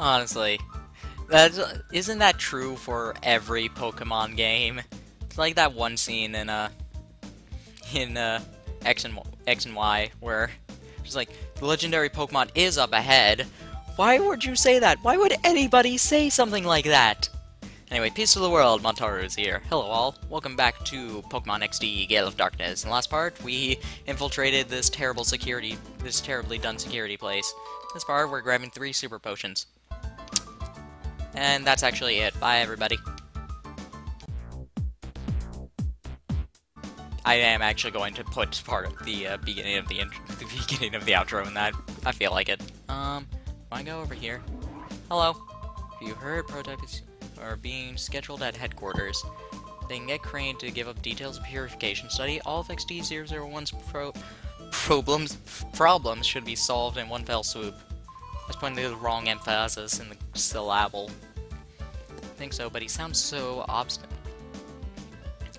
Honestly, isn't that true for every Pokemon game? It's like that one scene in X and Y where it's like the legendary Pokemon is up ahead. Why would you say that? Why would anybody say something like that? Anyway, peace to the world, Montaru is here. Hello all, welcome back to Pokemon XD Gale of Darkness. In the last part, we infiltrated this terribly done security place. This part, we're grabbing 3 super potions. And that's actually it. Bye, everybody. I am actually going to put part of the beginning of the outro in that. I feel like it. I go over here. Hello. If you heard prototypes are being scheduled at headquarters, they can get Crane to give up details of purification study. All of XD001's problems should be solved in one fell swoop. I was putting the wrong emphasis in the syllable. I think so, but he sounds so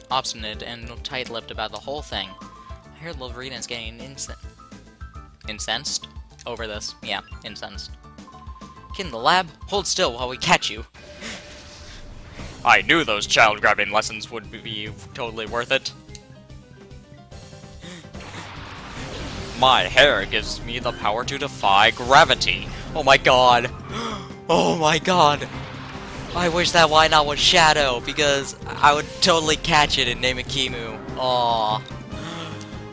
obstinate and tight-lipped about the whole thing. I heard Lovrina's getting incensed over this. Yeah, incensed. Get in the lab, hold still while we catch you. I knew those child-grabbing lessons would be totally worth it. My hair gives me the power to defy gravity. Oh my god. Oh my god. I wish that why not was Shadow, because I would totally catch it and name it Kimu. Aww.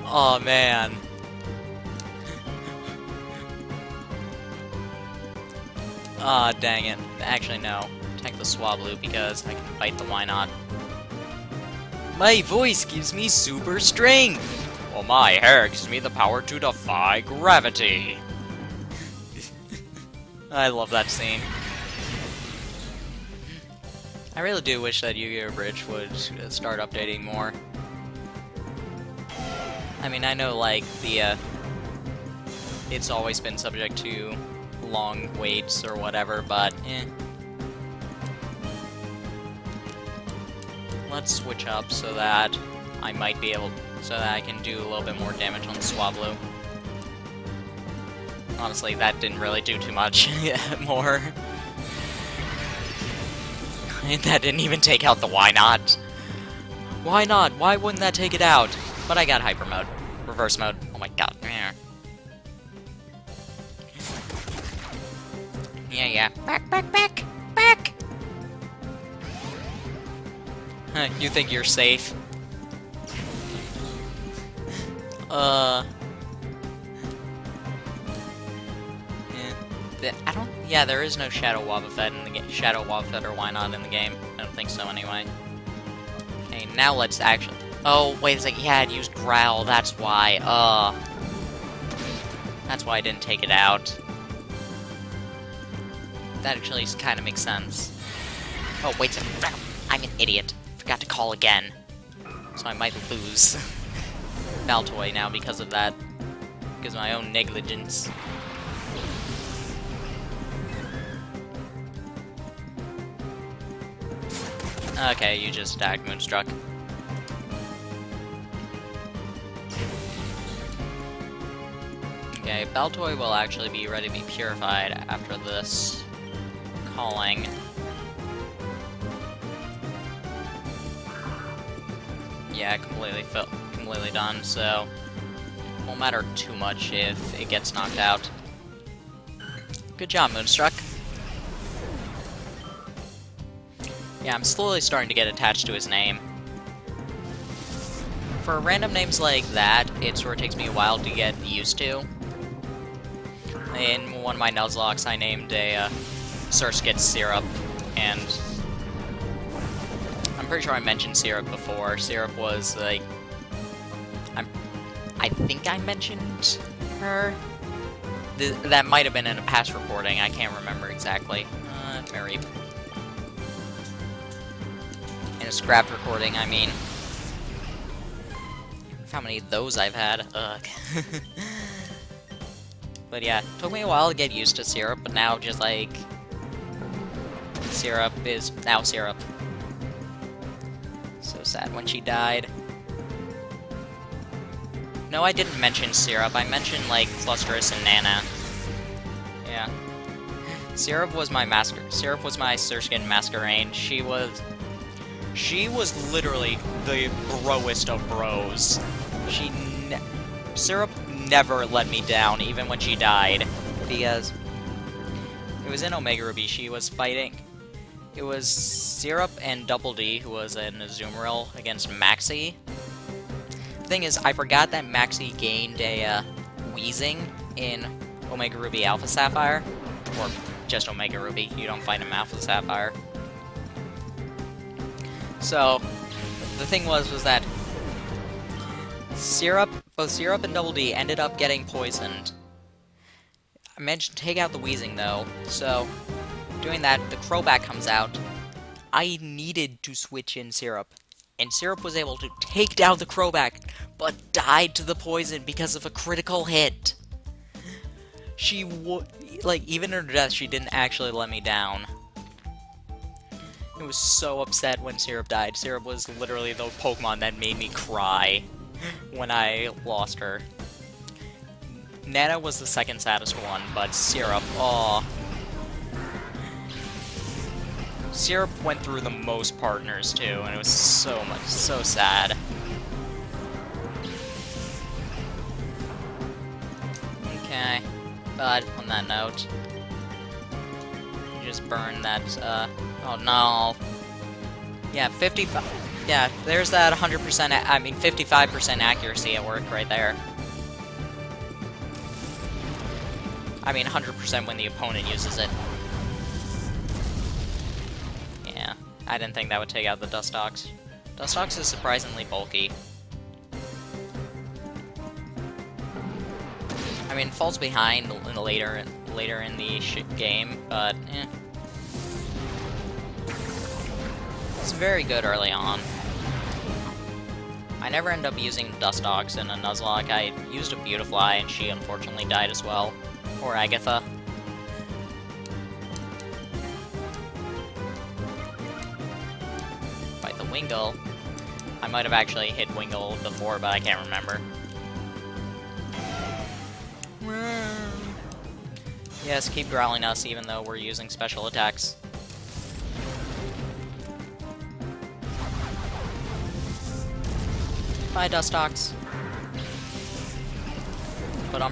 Aw, man. Ah, dang it. Actually, no. Take the Swablu because I can fight the why not. My voice gives me super strength! Well, my hair gives me the power to defy gravity. I love that scene. I really do wish that Yu-Gi-Oh! Bridge would start updating more. I mean, I know, like, it's always been subject to long waits or whatever, but, eh. Let's switch up so that I might be able, so that I can do a little bit more damage on the Swablu. Honestly, that didn't really do too much more. That didn't even take out the why not. Why not? Why wouldn't that take it out? But I got hyper mode. Reverse mode. Oh my god. Yeah. Back! Huh, you think you're safe? Yeah, there is no Shadow Wobbuffet in the game. Shadow Wobbuffet or why not in the game? I don't think so anyway. Okay, now let's actually... Oh, wait a second. Yeah, it used Growl. That's why. That's why I didn't take it out. That actually kind of makes sense. Oh, wait a second. I'm an idiot. Forgot to call again. So I might lose Baltoy now because of that. Because of my own negligence. Okay, you just attacked Moonstruck. Okay, Baltoy will actually be ready to be purified after this calling. Yeah, completely done, so won't matter too much if it gets knocked out. Good job, Moonstruck. Yeah, I'm slowly starting to get attached to his name. For random names like that, it sort of takes me a while to get used to. In one of my Nuzlocke, I named a Surskit Syrup, and I'm pretty sure I mentioned Syrup before. Syrup was, like... I think I mentioned her? That might have been in a past recording, I can't remember exactly. Mary. In a scrapped recording, I mean. How many of those I've had? Ugh. But yeah, took me a while to get used to Syrup, but now just like... Syrup is now Syrup. So sad when she died. No, I didn't mention Syrup, I mentioned like Clusterus and Nana. Yeah. Syrup was my Surskin Masquerade. She was literally the broest of bros. Syrup never let me down, even when she died, because it was in Omega Ruby. She was fighting. It was Syrup and Double D, who was in Azumarill, against Maxie. The thing is, I forgot that Maxie gained a Wheezing in Omega Ruby Alpha Sapphire, or just Omega Ruby. You don't fight him Alpha Sapphire. So, the thing was that both Syrup and Double D ended up getting poisoned. I managed to take out the Wheezing, though, so doing that, the Crobat comes out. I needed to switch in Syrup, and Syrup was able to take down the Crobat, but died to the poison because of a critical hit. Even in her death, she didn't actually let me down. I was so upset when Syrup died. Syrup was literally the Pokemon that made me cry when I lost her. Nana was the second saddest one, but Syrup, aw. Syrup went through the most partners, too, and it was so sad. Okay, but on that note, you just burn that, oh no. Yeah, 55, yeah, there's that 100%, 55% accuracy at work right there. I mean, 100% when the opponent uses it. Yeah, I didn't think that would take out the Dustox. Dustox is surprisingly bulky. I mean, it falls behind later in the game, but eh. It's very good early on. I never end up using Dustox in a Nuzlocke. I used a Beautifly, and she unfortunately died as well. Or Agatha. Fight the Wingull. I might have actually hit Wingull before, but I can't remember. Yes, keep growling us even though we're using special attacks. Bye, Dustox. But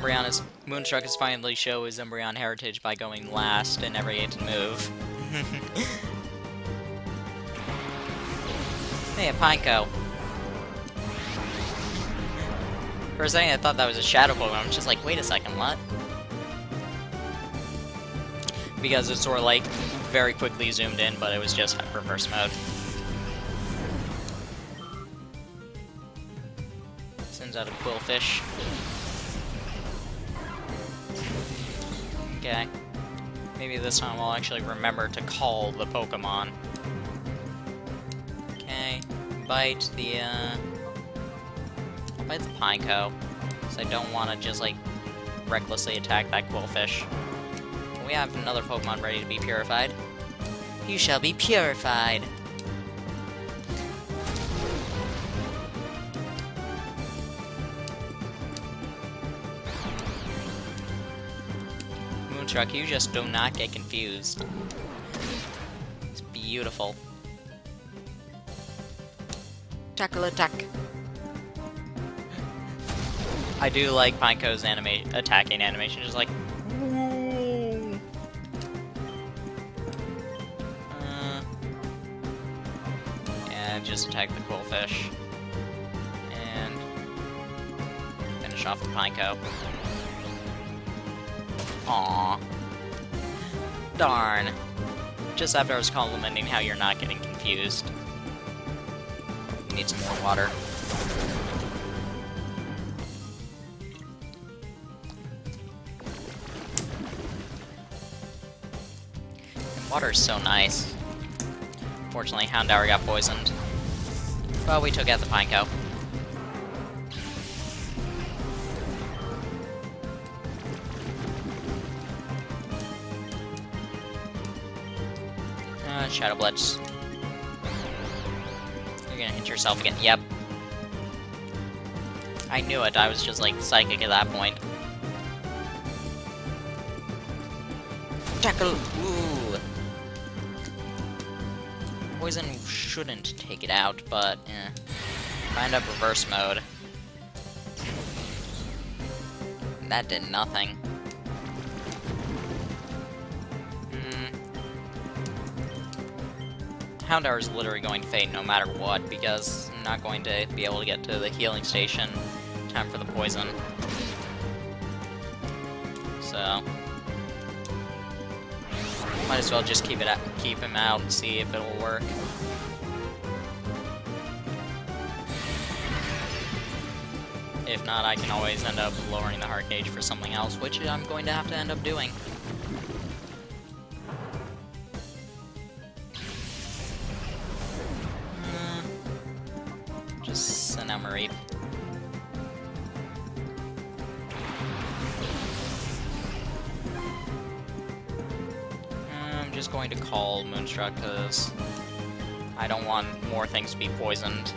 Moonstruck is finally show his Umbreon heritage by going last in every 8 move. Hey, a Pineco. For a second I thought that was a Shadow Pokemon. I'm just like, wait a second, what? Because it sort of like very quickly zoomed in, but it was just reverse mode. Sends out a Quillfish. Okay. Maybe this time I'll actually remember to call the Pokemon. Okay. Bite the, I'll bite the Pineco. Because I don't want to just, like, recklessly attack that Quillfish. We have another Pokemon ready to be purified. You shall be purified! Moonstruck, you just do not get confused. It's beautiful. Tackle attack! I do like Pineco's attacking animation, just like... just attack the Quillfish. And finish off the Pineco. Aww. Darn. Just after I was complimenting how you're not getting confused. You need some more water. Water is so nice. Unfortunately, Houndour got poisoned. Well, we took out the Pineco. Shadow Blitz. You're gonna hit yourself again. Yep. I knew it. I was just like psychic at that point. Tackle! Ooh! Poison shouldn't take it out, but, eh. Find up reverse mode. That did nothing. Houndour is literally going to fade no matter what, because I'm not going to be able to get to the healing station in time for the poison. So might as well just keep him out and see if it'll work. If not, I can always end up lowering the heart gauge for something else, which I'm going to have to end up doing. Just send out Marie. I'm just going to call Moonstruck because I don't want more things to be poisoned.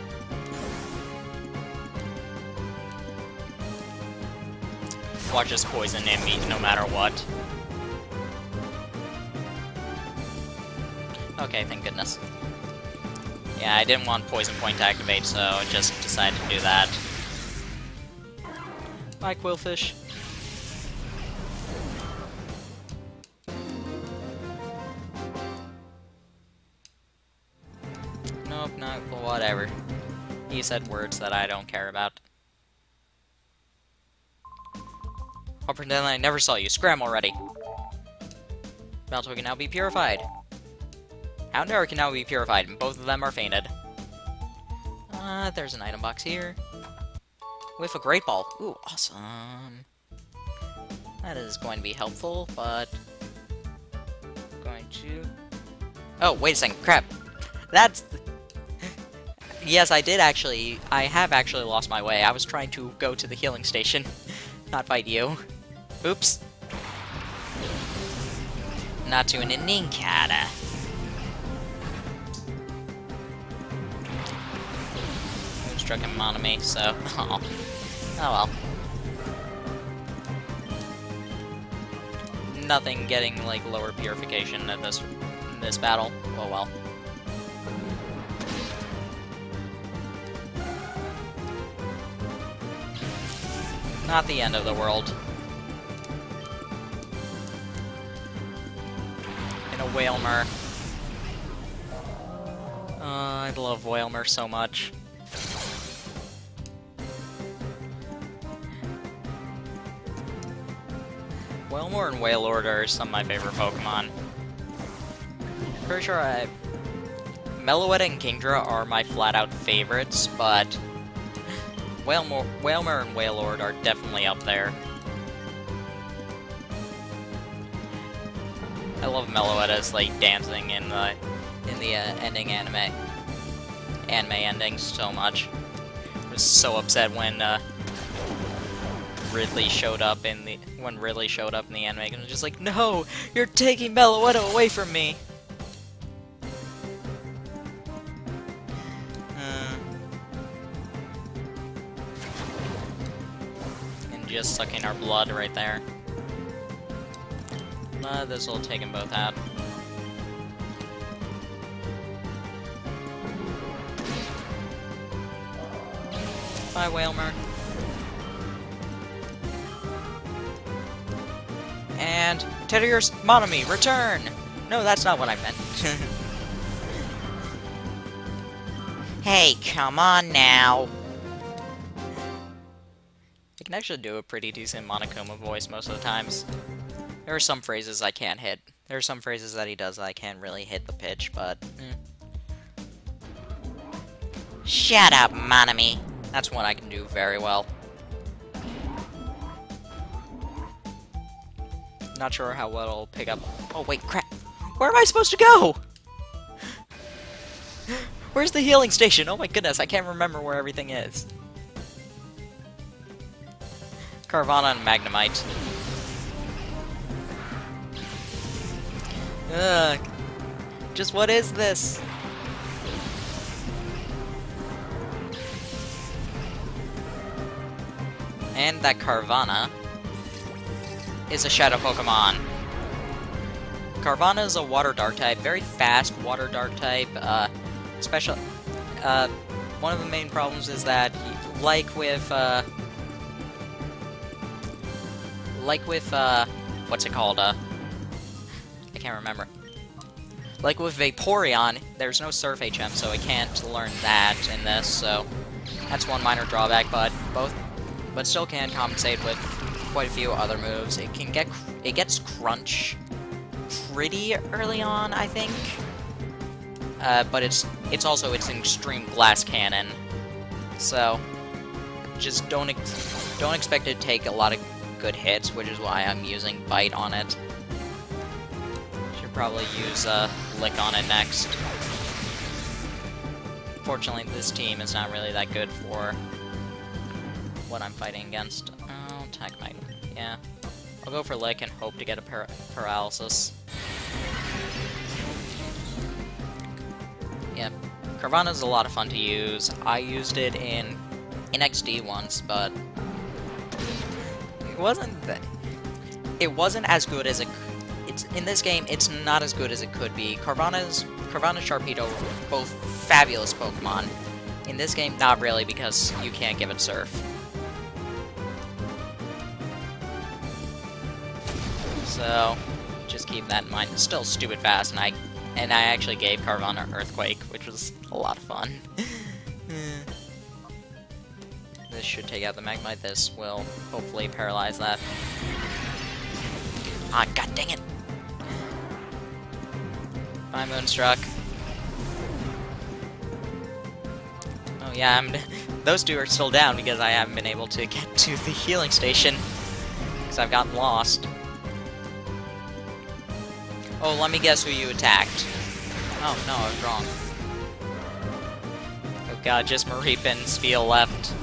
Watch us poison me no matter what. Okay, thank goodness. Yeah, I didn't want Poison Point to activate, so I just decided to do that. Bye, Quillfish. Nope, not whatever. He said words that I don't care about. I'll pretend I never saw you. Scram already. Balto can now be purified. Houndour can now be purified, and both of them are fainted. There's an item box here. With a Great Ball. Ooh, awesome. That is going to be helpful, but... going to... Oh, wait a second. Crap. That's... Yes, I have actually lost my way. I was trying to go to the healing station, not fight you. Oops. Not to an Ninkata. Moonstruck and Monami, so... Oh well. Nothing getting, like, lower purification at this battle. Oh well. Not the end of the world. And a Whalmer. I love Whalmer so much. Whalmer and Wailord are some of my favorite Pokemon. Pretty sure Meloetta and Kingdra are my flat-out favorites, but Whalmer and Wailord are definitely up there. I love Meloetta's like dancing in the ending anime endings so much. I was so upset when Ridley showed up in the anime, and I was just like, no, you're taking Meloetta away from me. And just sucking our blood right there. This will take them both out. Bye, Whalmer. And Teddiur's Monami, return! No, that's not what I meant. Hey, come on now. I can actually do a pretty decent Monokuma voice most of the times. There are some phrases I can't hit. There are some phrases that he does that I can't really hit the pitch, but... Shut up, Monami. That's one I can do very well. Not sure how well it'll pick up. Oh, wait, crap. Where am I supposed to go? Where's the healing station? Oh my goodness, I can't remember where everything is. Carvanha and Magnemite. Ugh. Just what is this? And that Carvanha is a Shadow Pokemon. Carvanha is a water dark type, very fast water dark type. Special. One of the main problems is that, like with what's it called? I can't remember. Like with Vaporeon, there's no Surf HM, so it can't learn that in this. So that's one minor drawback, but still can compensate with quite a few other moves. It gets Crunch pretty early on, I think. But it's also its extreme Glass Cannon, so just don't expect it to take a lot of good hits, which is why I'm using Bite on it. Should probably use Lick on it next. Fortunately, this team is not really that good for what I'm fighting against. Oh, Tech-Mite. Yeah. I'll go for Lick and hope to get a Paralysis. Yeah. Carvanha is a lot of fun to use. I used it in XD once, but it wasn't as good as it. In this game, it's not as good as it could be. Carvanha, Sharpedo are both fabulous Pokemon. In this game, not really, because you can't give it Surf. So, just keep that in mind. It's still stupid fast, and I actually gave Carvanha Earthquake, which was a lot of fun. This should take out the Magmite. This will hopefully paralyze that. Ah, god dang it! Bye, Moonstruck. Oh yeah, those two are still down because I haven't been able to get to the healing station because I've gotten lost. Oh, let me guess who you attacked. Oh no, I was wrong. Oh god, just Mareep and Spiel left.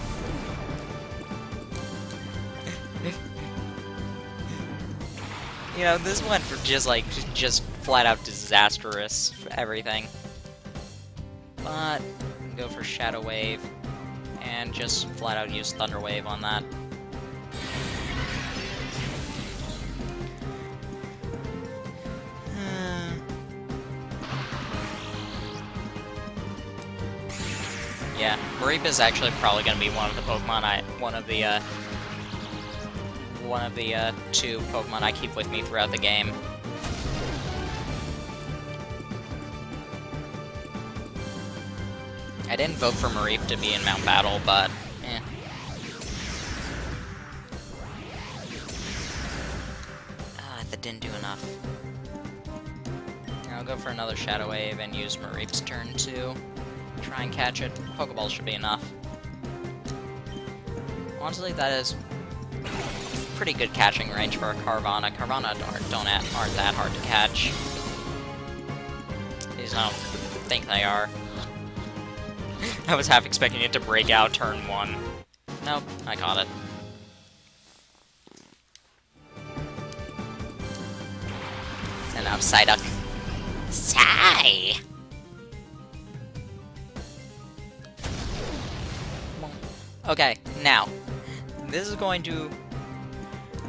You know, this went for just flat out disastrous for everything. But go for Shadow Wave and just flat out use Thunder Wave on that. Yeah, Mareep is actually probably going to be one of the Pokemon one of the two Pokemon I keep with me throughout the game. I didn't vote for Mareep to be in Mount Battle, but eh. That didn't do enough. I'll go for another Shadow Wave and use Mareep's turn to try and catch it. Pokeball should be enough. Honestly, that is pretty good catching range for a Carvanha. Carvanha aren't that hard to catch. At least I don't think they are. I was half expecting it to break out turn 1. Nope, I caught it. And now Psyduck. Sigh! Okay, now, this is going to...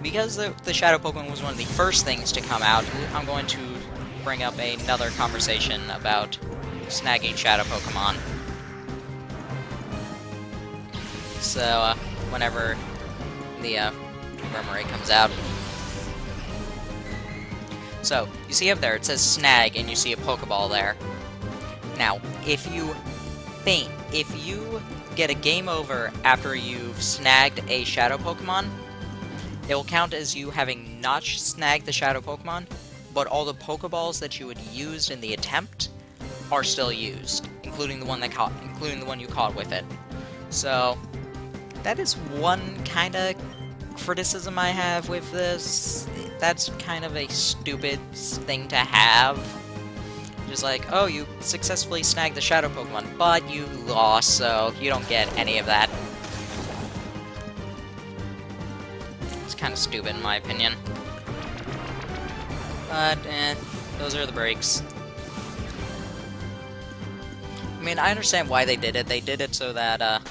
Because the Shadow Pokemon was one of the first things to come out, I'm going to bring up another conversation about snagging Shadow Pokemon. So, whenever the Remoraid comes out. So, you see up there, it says Snag, and you see a Pokeball there. Now, if you get a game over after you've snagged a Shadow Pokemon, it will count as you having not snagged the Shadow Pokemon, but all the Pokeballs that you had used in the attempt are still used, including the one you caught with it. So that is one kind of criticism I have with this. That's kind of a stupid thing to have. Just like, oh, you successfully snagged the Shadow Pokemon, but you lost, so you don't get any of that. It's kind of stupid in my opinion. But, those are the breaks. I mean, I understand why they did it. They did it so that,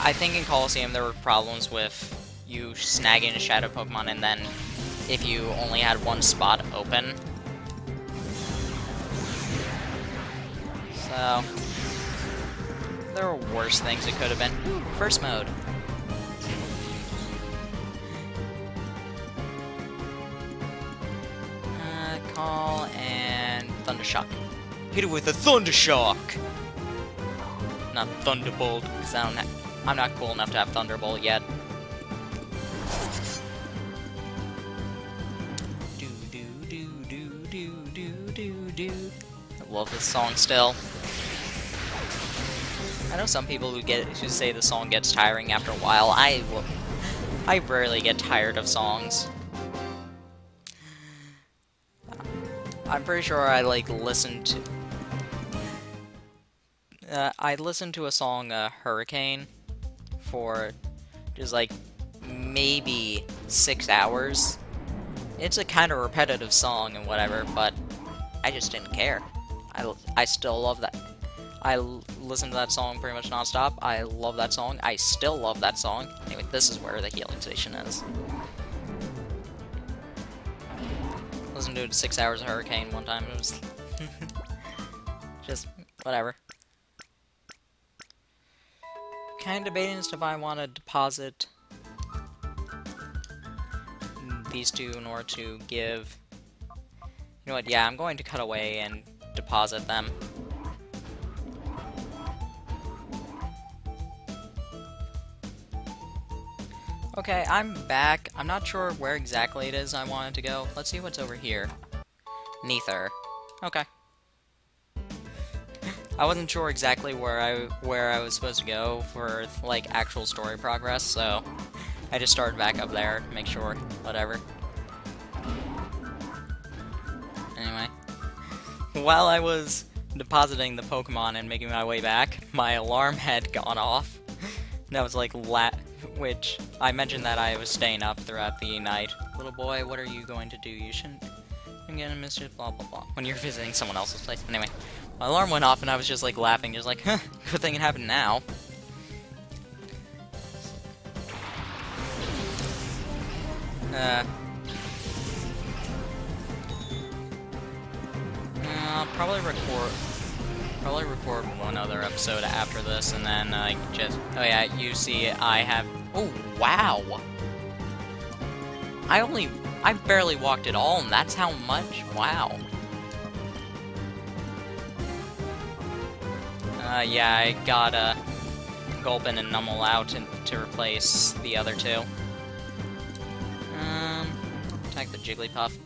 I think in Colosseum there were problems with you snagging a Shadow Pokemon and then if you only had one spot open. So, there were worse things it could have been. Ooh, first mode. Call and Thundershock. Hit it with a Thundershock! Not Thunderbolt, because I'm not cool enough to have Thunderbolt yet. Do do do do do do do do. I love this song still. I know some people who say the song gets tiring after a while. I rarely get tired of songs. I'm pretty sure I listened to a song Hurricane for just maybe 6 hours. It's a kind of repetitive song and whatever, but I just didn't care. I still love that. I listen to that song pretty much nonstop. I love that song. I still love that song. Anyway, this is where the healing station is. Listened to 6 hours of Hurricane one time. It was just whatever. Kind of debating as to if I want to deposit these two in order to give. You know what? Yeah, I'm going to cut away and deposit them. Okay, I'm back. I'm not sure where exactly it is I wanted to go. Let's see what's over here. Neither. Okay. I wasn't sure exactly where I was supposed to go for actual story progress, so I just started back up there to make sure. Whatever. Anyway, while I was depositing the Pokemon and making my way back, my alarm had gone off. And I was which I mentioned that I was staying up throughout the night. Little boy, what are you going to do? You shouldn't get in mischief, blah blah blah. When you're visiting someone else's place. Anyway, my alarm went off and I was just laughing, just huh, good thing it happened now. I'll probably record one other episode after this, and then oh yeah, you see I have. Oh wow! I barely walked at all, and that's how much. Wow. Yeah, I got Gulpin and Numel out to replace the other two. Attack the Jigglypuff.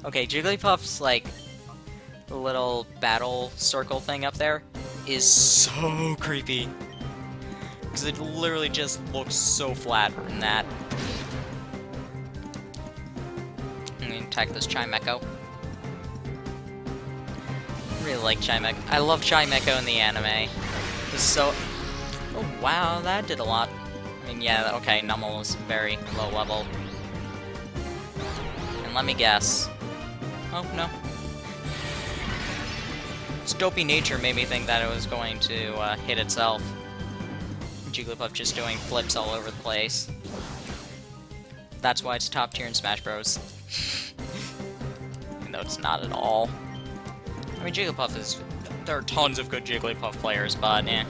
Okay, Jigglypuff's the little battle circle thing up there is so creepy. Because it literally just looks so flat in that. I'm gonna attack this Chimecho. I really like Chimecho. I love Chimecho in the anime. It's so... Oh wow, that did a lot. I mean, yeah, okay, Numel is very low level. And let me guess. Oh, no. Its dopey nature made me think that it was going to hit itself. Jigglypuff just doing flips all over the place. That's why it's top tier in Smash Bros. Even though it's not at all. I mean, Jigglypuff is... There are tons of good Jigglypuff players, but eh.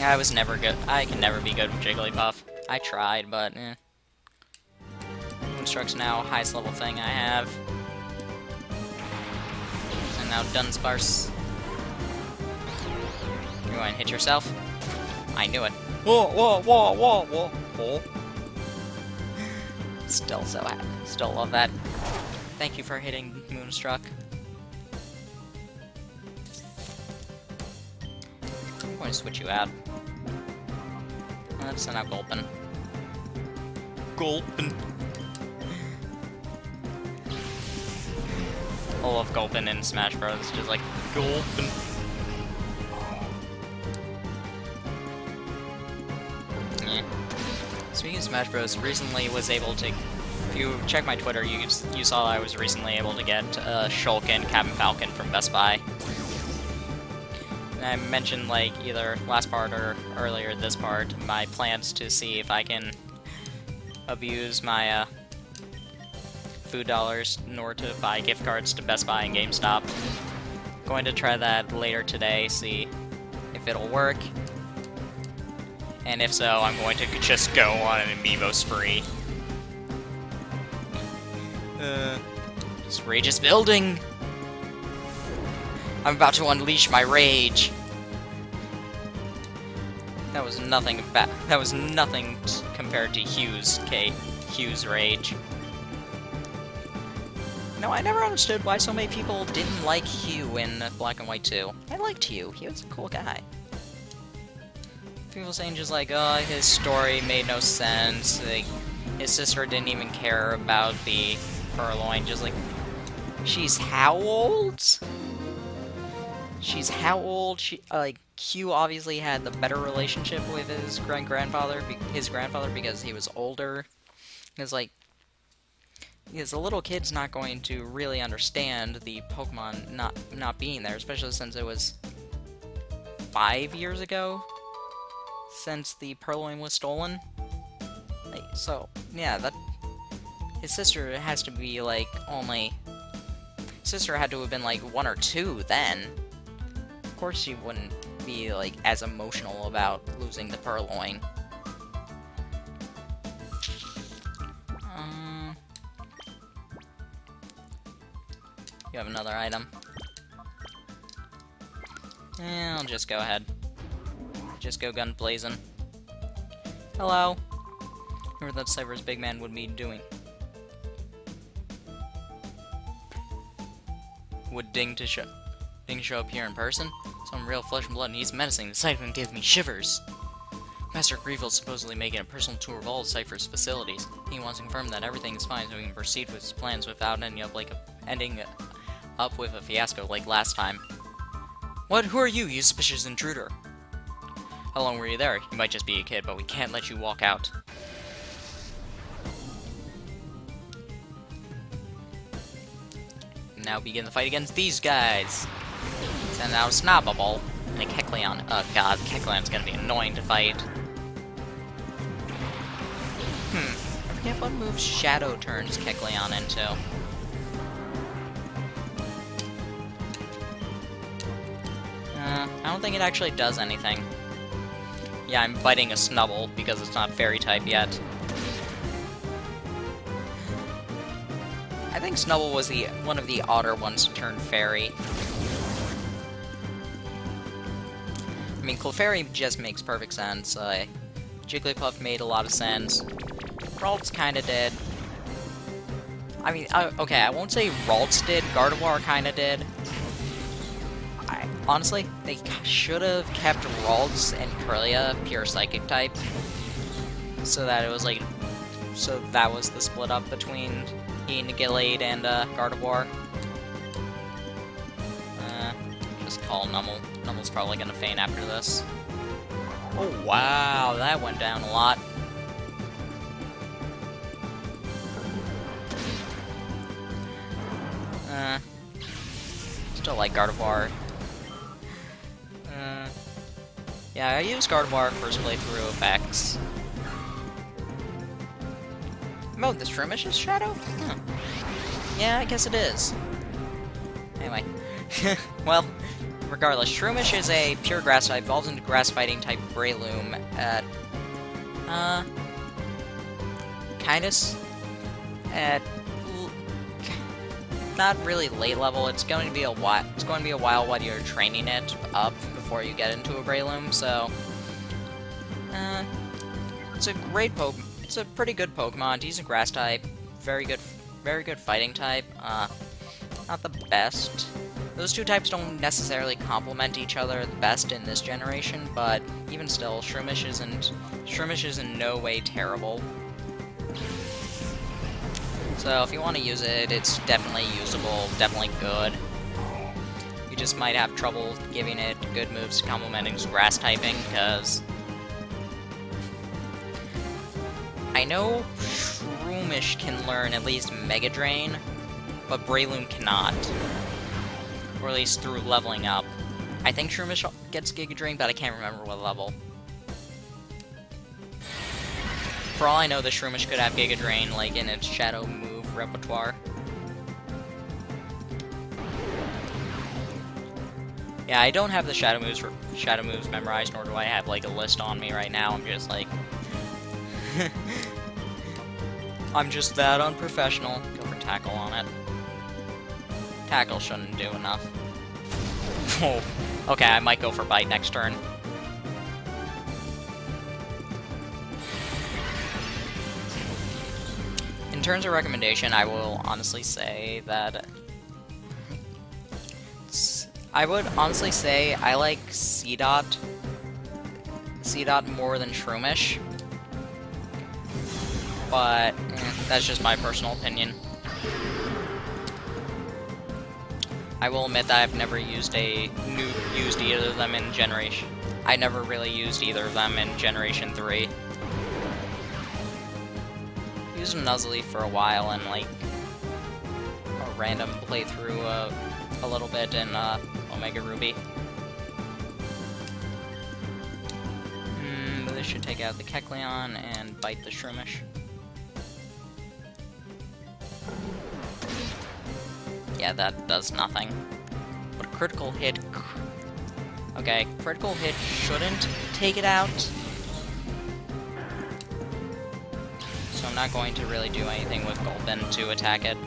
I was never good. I can never be good with Jigglypuff. I tried, but eh. Moonstruck's now highest level thing I have. And now Dunsparce. You want to hit yourself? I knew it. Whoa, whoa, whoa, whoa, whoa, whoa. Still so happy. Still love that. Thank you for hitting Moonstruck. I'm going to switch you out. Let's send out Gulpin. Gulpin. I love Gulpin in Smash Bros. Just Gulpin. Yeah. Speaking of Smash Bros, recently was able to. If you check my Twitter, you saw I was recently able to get Shulkin, Captain Falcon from Best Buy. And I mentioned either last part or earlier this part my plans to see if I can abuse my food dollars in order to buy gift cards to Best Buy and GameStop. Going to try that later today, see if it'll work. And if so, I'm going to just go on an amiibo spree. This rage is building! I'm about to unleash my rage! That was nothing compared to Hugh's rage. No, I never understood why so many people didn't like Hugh in Black and White 2. I liked Hugh. He was a cool guy. People saying just like, oh, his story made no sense. Like, his sister didn't even care about the purloin. Just like, she's how old? She's how old? Hugh obviously had the better relationship with his grandfather because he was older. Because a little kid's not going to really understand the Pokemon not being there, especially since it was 5 years ago since the purloin was stolen. So, yeah, his sister has to be, sister had to have been, 1 or 2 then. Of course she wouldn't be, as emotional about losing the purloin. You have another item. Yeah, I'll just go ahead. Just go gun blazing. Hello. I wonder what Cypher's big man would be doing. Would Ding show up here in person? Some real flesh and blood, and he's menacing. The sight of him gives me shivers. Master Grievel's supposedly making a personal tour of all of Cypher's facilities. He wants to confirm that everything is fine so he can proceed with his plans without ending up with a fiasco like last time. What? Who are you, you suspicious intruder? How long were you there? You might just be a kid, but we can't let you walk out. Now begin the fight against these guys. Send out a Snappable and a Kecleon. Oh god, Kecleon's gonna be annoying to fight. I forget what move Shadow turns Kecleon into. I don't think it actually does anything. Yeah, I'm biting a Snubble because it's not Fairy type yet. I think Snubble was one of the odder ones to turn Fairy. I mean, Clefairy just makes perfect sense. Jigglypuff made a lot of sense. Ralts kinda did. I mean, okay, I won't say Ralts did, Gardevoir kinda did. Honestly, they should have kept Ralts and Kirlia pure Psychic type. So that it was so that was the split up between Gallade and Gardevoir. Just call Numel. Numel's probably gonna faint after this. Oh wow, that went down a lot. Still like Gardevoir. Yeah, I used Gardevoir first playthrough of X. Oh, this Shroomish is Shadow? Huh. Yeah, I guess it is. Anyway. Well, regardless, Shroomish is a pure grass type, evolves into grass fighting type Breloom at not really late level. It's going to be a while. It's going to be a while while you're training it up before you get into a Breloom. So, it's a great Pokemon. It's a pretty good Pokemon. Decent grass type. Very good fighting type. Not the best. Those two types don't necessarily complement each other the best in this generation, but even still, Shroomish is in no way terrible. So if you want to use it, it's definitely usable, definitely good. You just might have trouble giving it good moves to complement its grass typing, because I know Shroomish can learn at least Mega Drain, but Breloom cannot. Or at least through leveling up. I think Shroomish gets Giga Drain, but I can't remember what level. For all I know, the Shroomish could have Giga Drain, like, in its Shadow move repertoire. Yeah, I don't have the Shadow moves memorized, nor do I have, like, a list on me right now. I'm just, like... I'm just that unprofessional. Go for Tackle on it. Tackle shouldn't do enough. Oh, okay, I might go for Bite next turn. In terms of recommendation, I will honestly say that... I would honestly say I like C-Dot more than Shroomish. But, that's just my personal opinion. I will admit that I've never used either of them in Generation... I never really used either of them in Generation 3. Used Nuzzly for a while in, like, a random playthrough a little bit in Omega Ruby. But this should take out the Kecleon and bite the Shroomish. Yeah, that does nothing. But a critical hit... Okay, critical hit shouldn't take it out. So I'm not going to really do anything with Golden to attack it.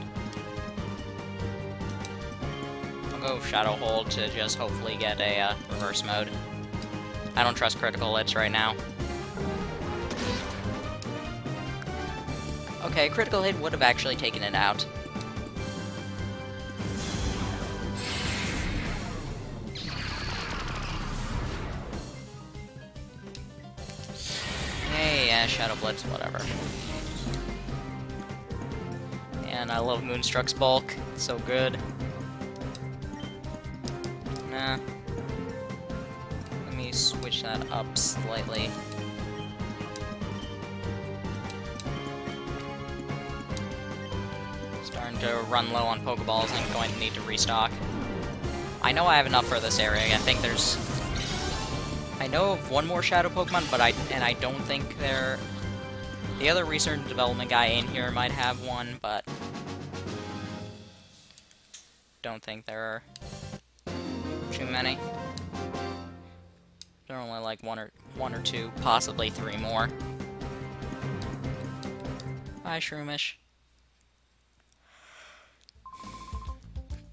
I'll go Shadow Hold to just hopefully get a reverse mode. I don't trust critical hits right now. Okay, critical hit would have actually taken it out. Yeah, Shadow Blitz, whatever. And I love Moonstruck's bulk. So good. Nah. Let me switch that up slightly. Starting to run low on Pokeballs and going to need to restock. I know I have enough for this area. I think there's... I know of one more Shadow Pokemon, but I don't think they're... The other research and development guy in here might have one, but... Don't think there are too many. There are only like one or two, possibly three more. Bye, Shroomish.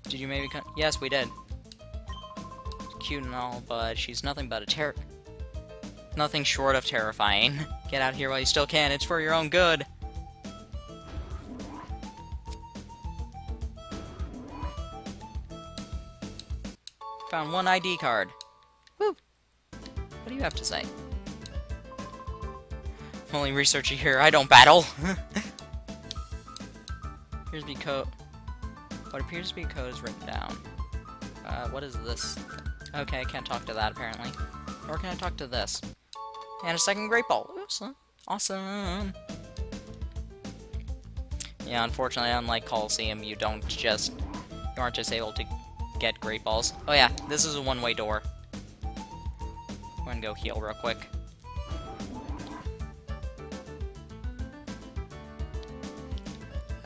Did you maybe come? Yes, we did. Cute and all, but she's nothing but a nothing short of terrifying. Get out here while you still can, it's for your own good. Found one ID card. Woo! What do you have to say? Only researcher here, I don't battle! Appears to be code. What appears to be code is written down. What is this? Okay, I can't talk to that apparently. Or can I talk to this? And a second Great Ball. Awesome. Awesome. Yeah, unfortunately, unlike Colosseum, you aren't just able to get Great Balls. Oh yeah, this is a one-way door. I'm gonna go heal real quick.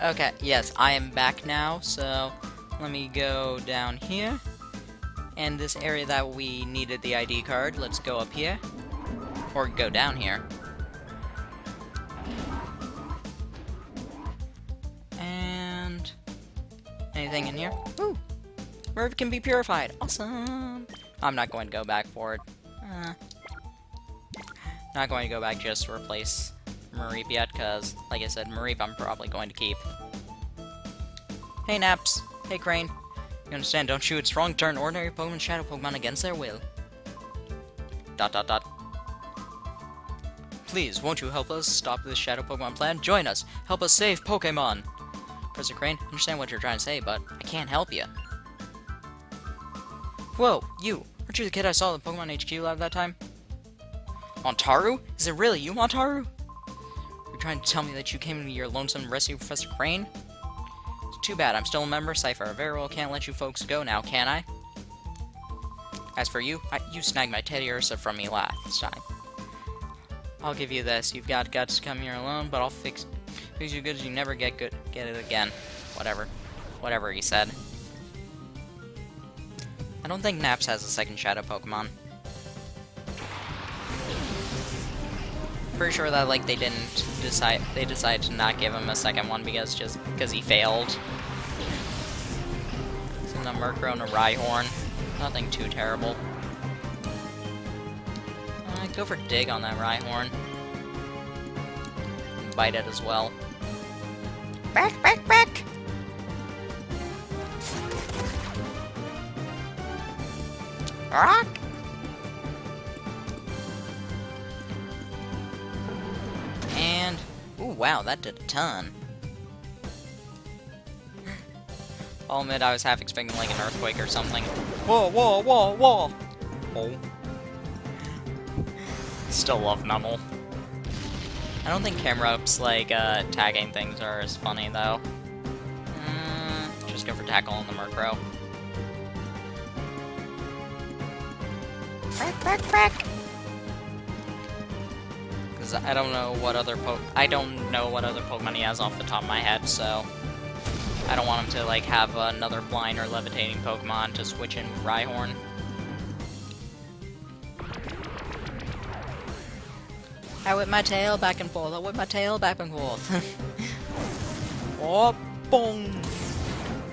Okay, yes, I am back now, so let me go down here. And this area that we needed the ID card, let's go up here. Or go down here. And... anything in here? Ooh! Merv can be purified! Awesome! I'm not going to go back for it. Not going to go back just to replace Mareep yet, because, like I said, Mareep I'm probably going to keep. Hey, Naps! Hey, Crane! You understand, don't you? It's wrong to turn ordinary Pokemon Shadow Pokemon against their will. ... Please, won't you help us stop this Shadow Pokemon plan? Join us! Help us save Pokemon! Professor Crane, I understand what you're trying to say, but I can't help you. Whoa, you! Aren't you the kid I saw at the Pokemon HQ lab that time? Montaru? Is it really you, Montaru? You're trying to tell me that you came into your lonesome rescue Professor Crane? It's too bad, I'm still a member of Cypher. I very well can't let you folks go now, can I? As for you, you snagged my Teddy Ursa from me last time. I'll give you this. You've got guts to come here alone, but I'll fix you good as you never get it again. Whatever. Whatever he said. I don't think Naps has a second Shadow Pokemon. Pretty sure that, like, they decided to not give him a second one because he failed. So a Murkrow and a Rhyhorn. Nothing too terrible. Go for Dig on that Rhyhorn. And bite it as well. Back, back, back! Rock! And... ooh, wow, that did a ton. I'll admit I was half expecting, like, an earthquake or something. Whoa, whoa, whoa, whoa! Oh. Still love Numel. I don't think camera-ups, like, tagging things are as funny, though. Just go for Tackle on the Murkrow. Crack, crack, crack! Because I don't know what other Pokemon he has off the top of my head, so... I don't want him to, like, have another flying or levitating Pokemon to switch in with Rhyhorn. I whip my tail back and forth, I whip my tail back and forth. Oh, boom!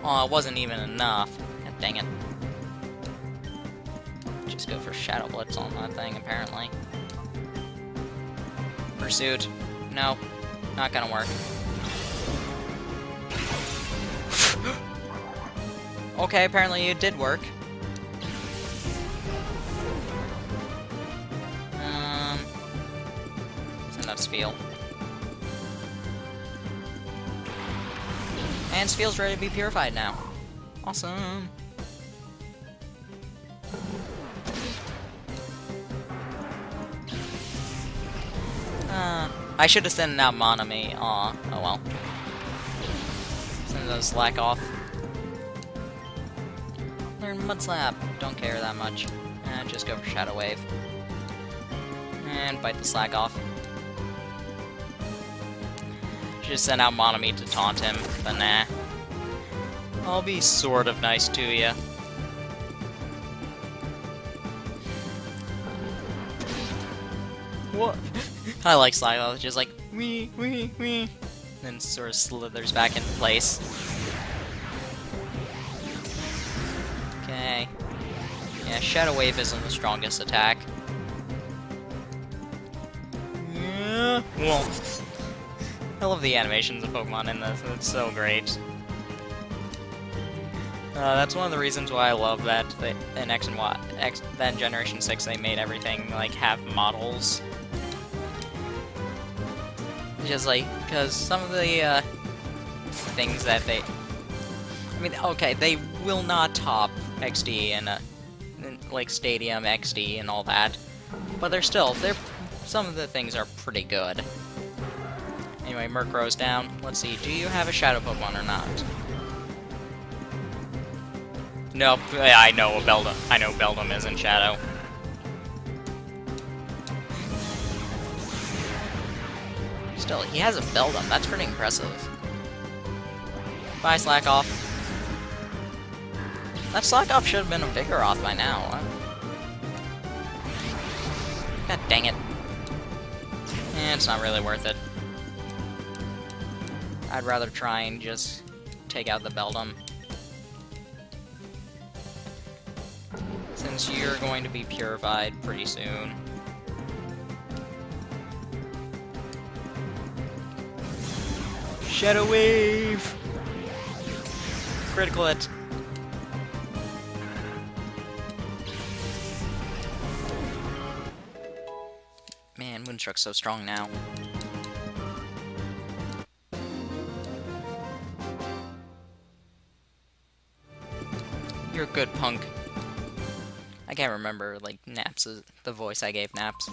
Oh, it wasn't even enough. God dang it. Just go for Shadow Blitz on that thing, apparently. Pursuit. No. Not gonna work. Okay, apparently it did work. Send out Spheal. And Spheal's ready to be purified now. Awesome. I should have sent out Monami. Aw, oh well. Send those Slack off. Learn Mud Slap. Don't care that much. And just go for Shadow Wave. And bite the Slack off. Just send out Monami to taunt him, but nah. I'll be sort of nice to ya. What? I like Sligo, just like wee wee wee, then sort of slithers back into place. Okay. Yeah, Shadow Wave isn't the strongest attack. Yeah. Well, I love the animations of Pokemon in this. It's so great. That's one of the reasons why I love that in X and Y, that in Generation 6 they made everything like have models. Just like, because some of the things that they, I mean, okay, they will not top XD and like Stadium XD and all that, but they're some of the things are pretty good. Anyway, Murkrow's down. Let's see, do you have a Shadow Pokemon or not? Nope. I know Beldum. I know Beldum is in Shadow. Still, he has a Beldum. That's pretty impressive. Bye, Slackoff. That Slackoff should have been a Vigoroth by now. God dang it. Eh, it's not really worth it. I'd rather try and just take out the Beldum. Since you're going to be purified pretty soon. Shadow Wave! Critical it. Man, Moonstruck's so strong now. You're a good punk. I can't remember, like, Naps, the voice I gave Naps.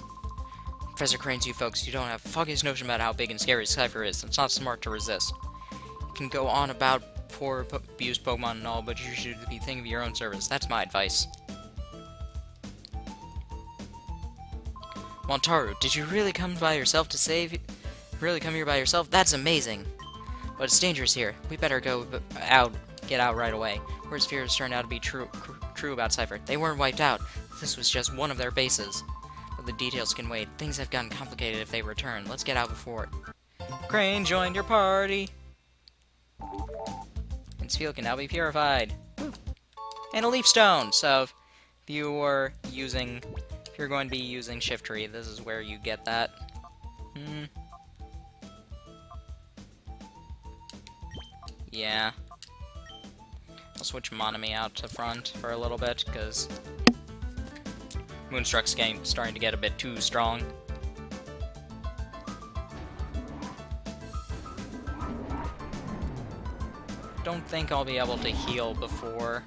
Professor Cranes, you folks, you don't have the foggiest notion about how big and scary Cypher is. It's not smart to resist. You can go on about poor abused Pokemon and all, but you should be thinking of your own service. That's my advice. Montaru, did you really come by yourself to save... Really come here by yourself? That's amazing! But it's dangerous here. We better go out, get out right away. Word's fears turned out to be true about Cypher. They weren't wiped out. This was just one of their bases. But the details can wait. Things have gotten complicated if they return. Let's get out before it. Crane joined your party! Its fuel can now be purified. Woo. And a leaf stone! So, if you're going to be using Shift Tree, this is where you get that. Yeah. I'll switch Monami out to front for a little bit, because Moonstruck's starting to get a bit too strong. Don't think I'll be able to heal before.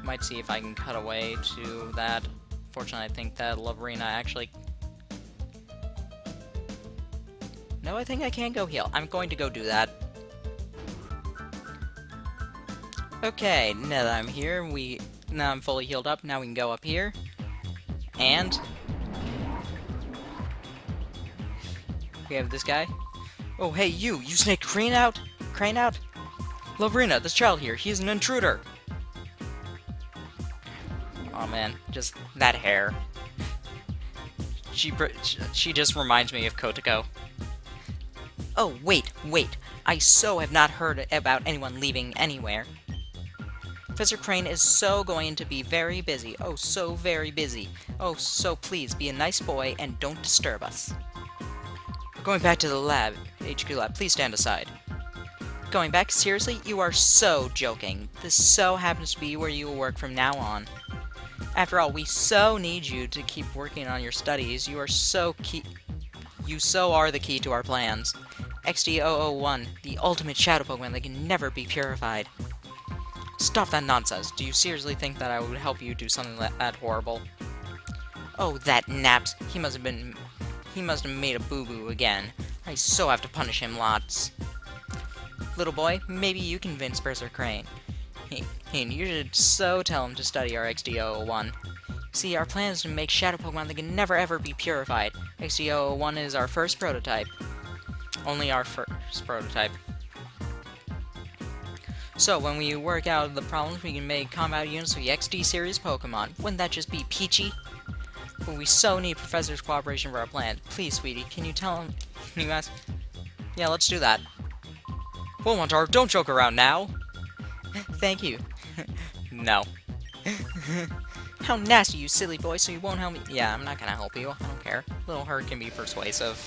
Might see if I can cut away to that. Fortunately, I think that Lovrina actually... No, I think I can go heal. I'm going to go do that. Okay, now that I'm here, now I'm fully healed up, now we can go up here. And... we have this guy. Oh, hey, you snaked Crane out? Crane out? Lovrina, this child here, he's an intruder! Oh man, just that hair. She just reminds me of Kotoko. Oh, wait. I so have not heard about anyone leaving anywhere. Professor Crane is so going to be very busy. Oh, so very busy. Oh, so please, be a nice boy and don't disturb us. We're going back to the lab, HQ lab. Please stand aside. Going back? Seriously? You are so joking. This so happens to be where you will work from now on. After all, we so need you to keep working on your studies. You are so key. You so are the key to our plans. XD001, the ultimate shadow Pokemon that can never be purified. Stop that nonsense. Do you seriously think that I would help you do something that horrible? Oh, that Naps. He must have made a boo-boo again. I so have to punish him lots. Little boy, maybe you convince Professor Crane. You should so tell him to study our XD001. See, our plan is to make shadow Pokemon that can never ever be purified. XD001 is our first prototype. Only our first prototype. So, when we work out the problems, we can make combat units with the XD series Pokemon. Wouldn't that just be peachy? But we so need Professor's cooperation for our plan. Please, sweetie, can you tell him? Can you ask? Yeah, let's do that. Whoa, Montaru, don't joke around now! Thank you. No. How nasty, you silly boy, so you won't help me? Yeah, I'm not gonna help you. I don't care. Little Hurt can be persuasive.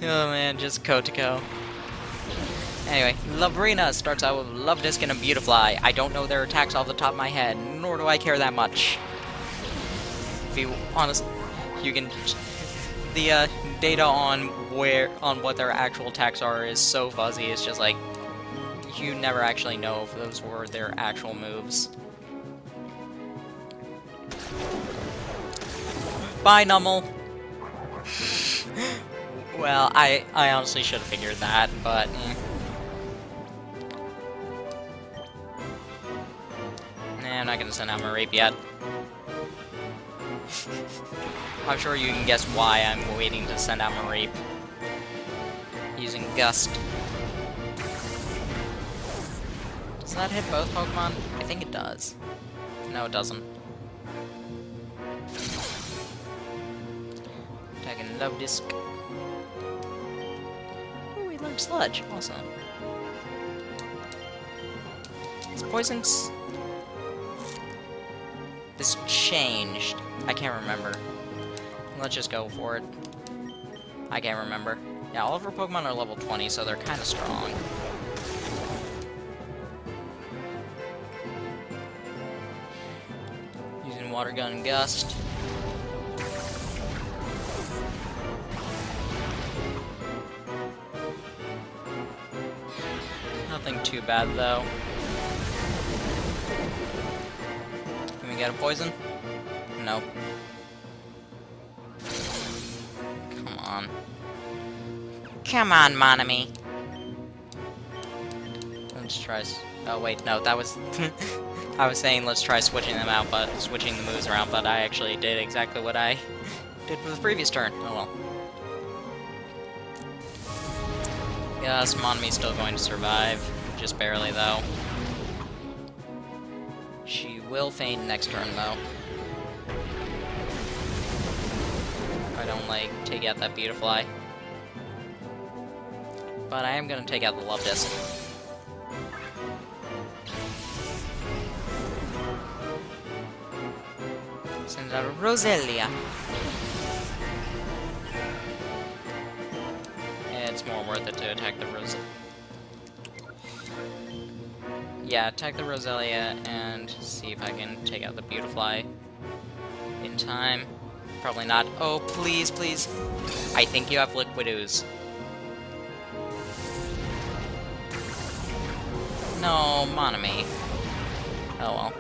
Oh man, just Kotoko. Anyway, Lovrina starts out with Love Disc and a Beautifly. I don't know their attacks off the top of my head, nor do I care that much. If you honest, you can. The data on what their actual attacks are is so fuzzy. It's just like you never actually know if those were their actual moves. Bye, Nummel. Well, I honestly should have figured that, but... Nah, I'm not gonna send out my rape yet. I'm sure you can guess why I'm waiting to send out my rape. Using Gust. Does that hit both Pokemon? I think it does. No, it doesn't. Attacking Love Disc. Ooh, he learned Sludge. Awesome. It's Poison's... This changed. I can't remember. Let's just go for it. I can't remember. Yeah, all of our Pokemon are level 20, so they're kind of strong. Using Water Gun and Gust. Nothing too bad, though. Can we get a poison? Nope. Come on. Come on, Monami. Let's try. Oh wait, no, that was I was saying let's try switching them out, but switching the moves around, but I actually did exactly what I did with the previous turn. Oh well. Yes, Monmi's still going to survive. Just barely, though. She will faint next turn, though. I don't, like, take out that Beautifly. But I am gonna take out the Love Disc. Send out a Roselia. It's more worth it to attack the Roselia. Yeah, attack the Roselia and see if I can take out the Beautifly in time. Probably not. Oh, please, please. I think you have Liquid Ooze. No, Monami. Oh well.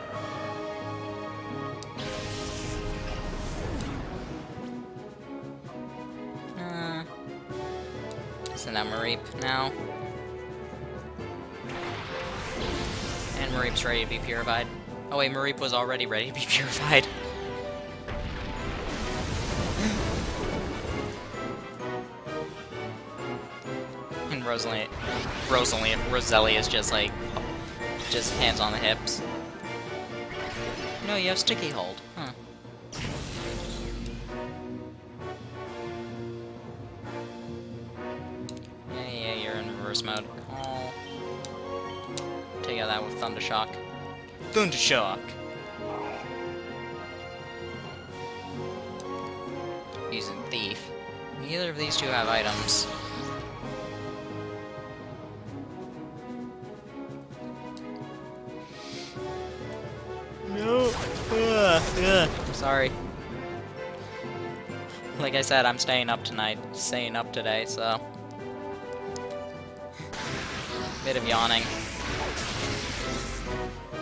Send out Mareep now. And Mareep's ready to be purified. Oh wait, Mareep was already ready to be purified. And Roselia is just like, just hands on the hips. No, you have Sticky Hold. Huh. Yeah, you're in reverse mode. Oh. Take out that with Thundershock. Thundershock! Using Thief. Neither of these two have items. No! Sorry. Like I said, I'm staying up tonight. Staying up today, so... Bit of yawning.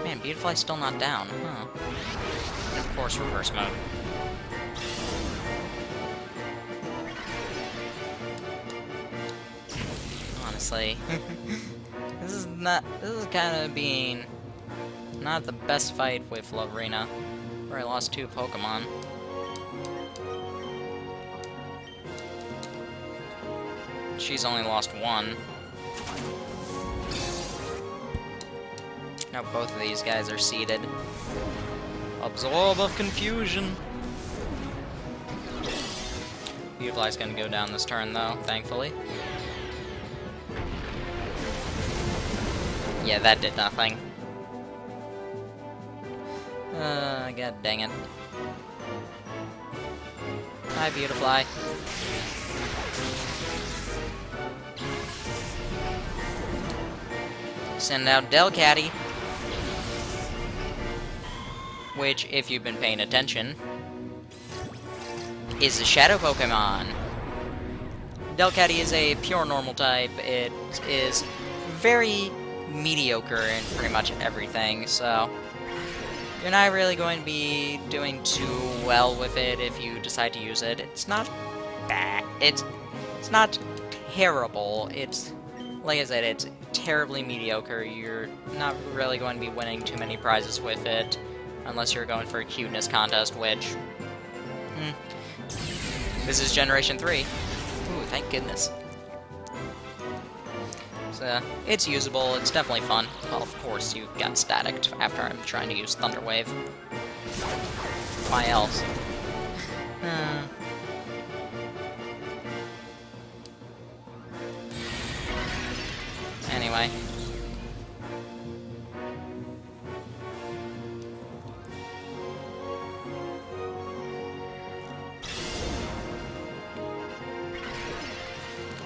Man, Beautifly's still not down, huh? And of course, reverse mode. Honestly, this is kind of being not the best fight with Lovrina, where I lost 2 Pokemon. She's only lost 1. Now both of these guys are seated. Absorb of Confusion! Beautifly's gonna go down this turn, though, thankfully. Yeah, that did nothing. God dang it. Hi, Beautifly. Send out Delcatty. Which, if you've been paying attention, is a Shadow Pokemon. Delcatty is a pure normal type. It is very mediocre in pretty much everything, so you're not really going to be doing too well with it if you decide to use it. It's not bad. It's not terrible. It's, like I said, it's terribly mediocre. You're not really going to be winning too many prizes with it, unless you're going for a cuteness contest, which... This is Generation 3. Ooh, thank goodness. So, it's usable, it's definitely fun. Well, of course, you got staticked after I'm trying to use Thunder Wave. Why else? Anyway.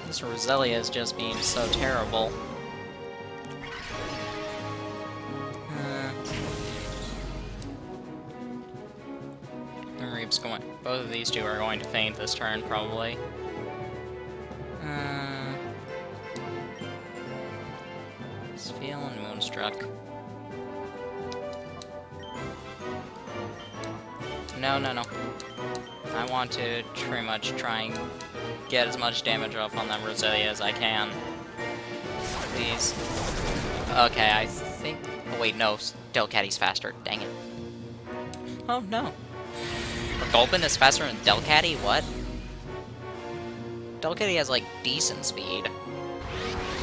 This Roselia is just being so terrible. Reap's going. Both of these two are going to faint this turn, probably. Spheal and Moonstruck. No. I want to pretty much try and get as much damage off on that Roselia as I can. Please. Okay, I think... Oh, wait, no. Delcatty's faster. Dang it. Oh, no. Gulpin is faster than Delcatty? What? Delcatty has, like, decent speed.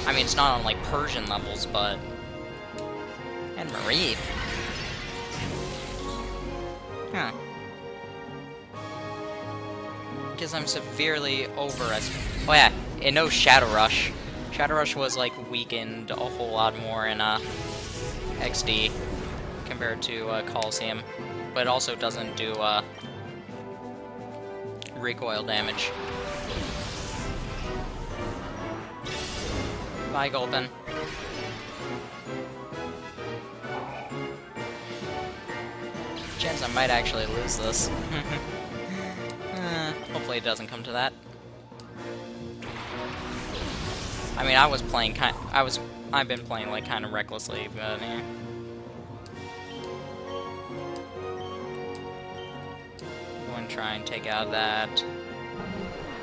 I mean, it's not on, like, Persian levels, but... And Mareep. Huh. Because I'm severely overestimated. Oh yeah, it knows Shadow Rush. Shadow Rush was, like, weakened a whole lot more in, XD compared to, Colosseum. But it also doesn't do, recoil damage. Bye, Gulpin. Chance I might actually lose this. Hopefully it doesn't come to that. I mean, I've been playing, like, kind of recklessly, but, yeah. I'm going to try and take out that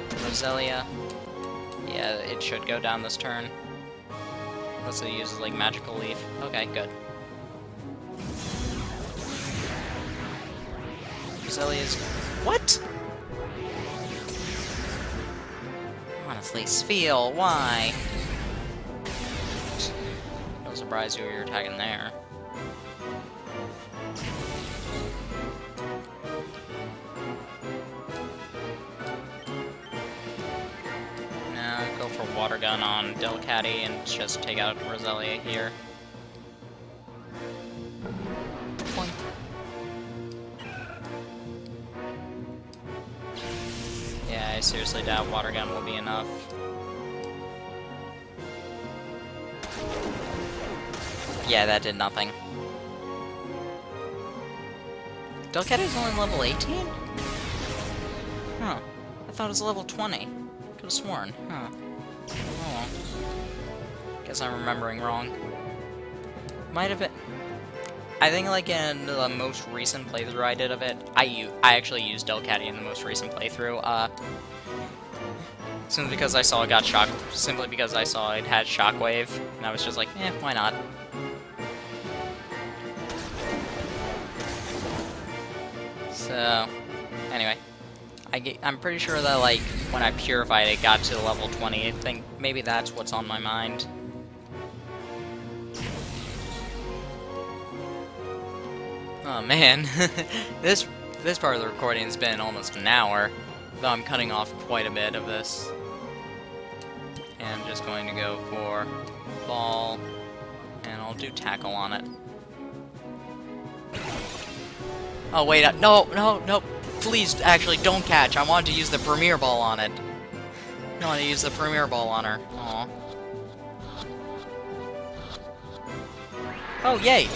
Roselia. Yeah, it should go down this turn. Unless it uses, like, Magical Leaf. Okay, good. Roselia's... What? Honestly, Spheal, why? No surprise who you're attacking there. Now, go for Water Gun on Delcatty and just take out Roselia here. One. Yeah, I seriously doubt Water Gun will be enough. Yeah, that did nothing. Delcatty's only level 18? Huh. I thought it was level 20. Could've sworn. Huh. Oh well. Guess I'm remembering wrong. Might have been... I think, like, in the most recent playthrough I did of it, I actually used Delcatty in the most recent playthrough, simply because I saw it got simply because I saw it had Shockwave, and I was just like, eh, why not? So, anyway, I'm pretty sure that, like, when I purified it got to level 20, I think maybe that's what's on my mind. Oh man, this part of the recording has been almost an hour, though I'm cutting off quite a bit of this. And I'm just going to go for Ball, and I'll do Tackle on it. Oh wait, no, please, actually, don't catch. I wanted to use the Premier Ball on it. I want to use the Premier Ball on her. Aw. Oh, yay!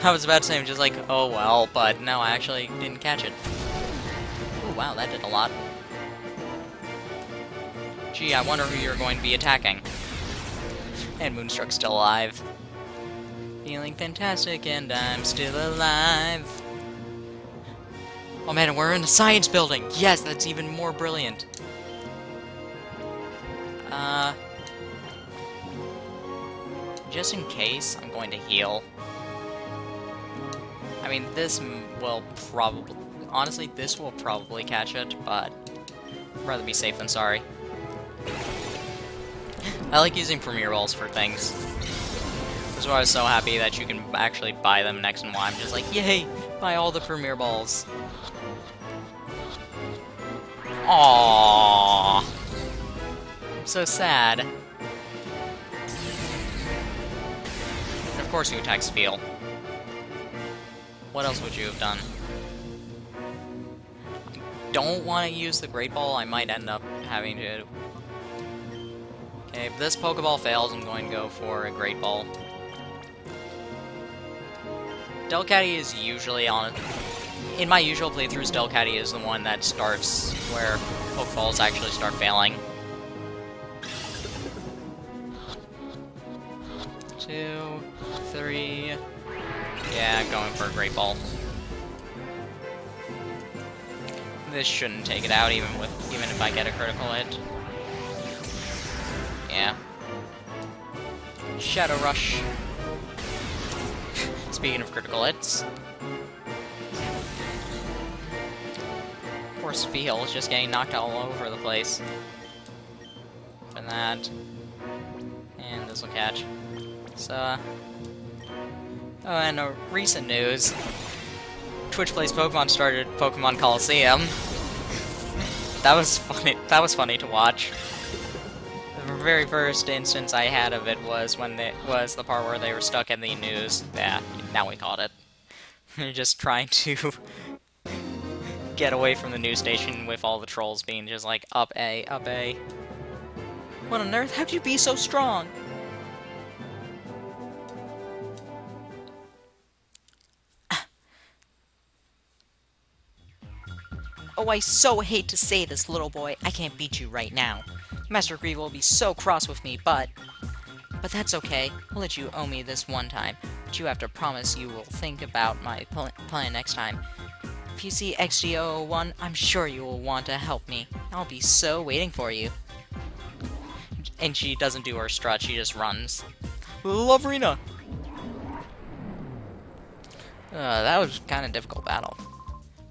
I was about to say, I'm just like, oh well, but no, I actually didn't catch it. Oh wow, that did a lot. Gee, I wonder who you're going to be attacking. And Moonstruck's still alive. Feeling fantastic, and I'm still alive. Oh man, we're in the science building! Yes, that's even more brilliant. Just in case, I'm going to heal. I mean, this will probably... Honestly, this will probably catch it, but... I'd rather be safe than sorry. I like using Premier Balls for things. That's why I was so happy that you can actually buy them next and why I'm just like, yay! Buy all the Premier Balls. Aww. I'm so sad. And of course you attack Spheal. What else would you have done? I don't want to use the Great Ball. I might end up having to... Okay, if this Pokeball fails, I'm going to go for a Great Ball. Delcatty is usually on... In my usual playthroughs, Delcatty is the one that starts where Pokeballs actually start failing. 2, 3... Yeah, going for a Great Ball. This shouldn't take it out, even if I get a critical hit. Yeah. Shadow Rush. Speaking of critical hits. Of course, Veal is just getting knocked all over the place. Open that. And this will catch. So, oh, and recent news. Twitch Plays Pokemon started Pokemon Colosseum. That was funny to watch. The very first instance I had of it was when was the part where they were stuck in the news. Yeah, now we caught it. They're just trying to get away from the news station with all the trolls being just like, up A, up A. What on earth? How'd you be so strong? Oh, I so hate to say this, little boy. I can't beat you right now. Master Greaver will be so cross with me, but that's okay. I'll let you owe me this one time. But you have to promise you will think about my plan next time. If you see XG001, I'm sure you will want to help me. I'll be so waiting for you. And she doesn't do her strut, she just runs. Lovrina! That was kind of difficult battle.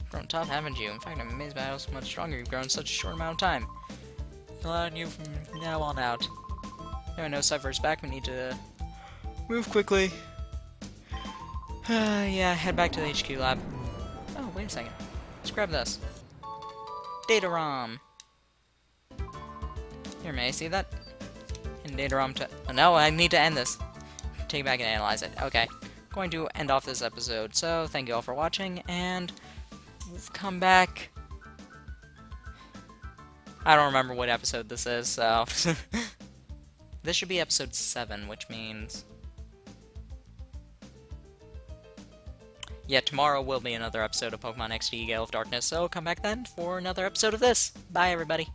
Grown tough, haven't you? In fact, I'm amazed by how much stronger you've grown in such a short amount of time. Allowing you from now on out. No, no, Cypher's back. We need to move quickly. Yeah, head back to the HQ lab. Oh, wait a second. Let's grab this. Data ROM. Here, may I see that? And data ROM to... Oh, no, I need to end this. Take it back and analyze it. Okay. Going to end off this episode. So, thank you all for watching, and we'll come back. I don't remember what episode this is, so... This should be episode 7, which means... Yeah, tomorrow will be another episode of Pokemon XD Gale of Darkness, so come back then for another episode of this. Bye, everybody.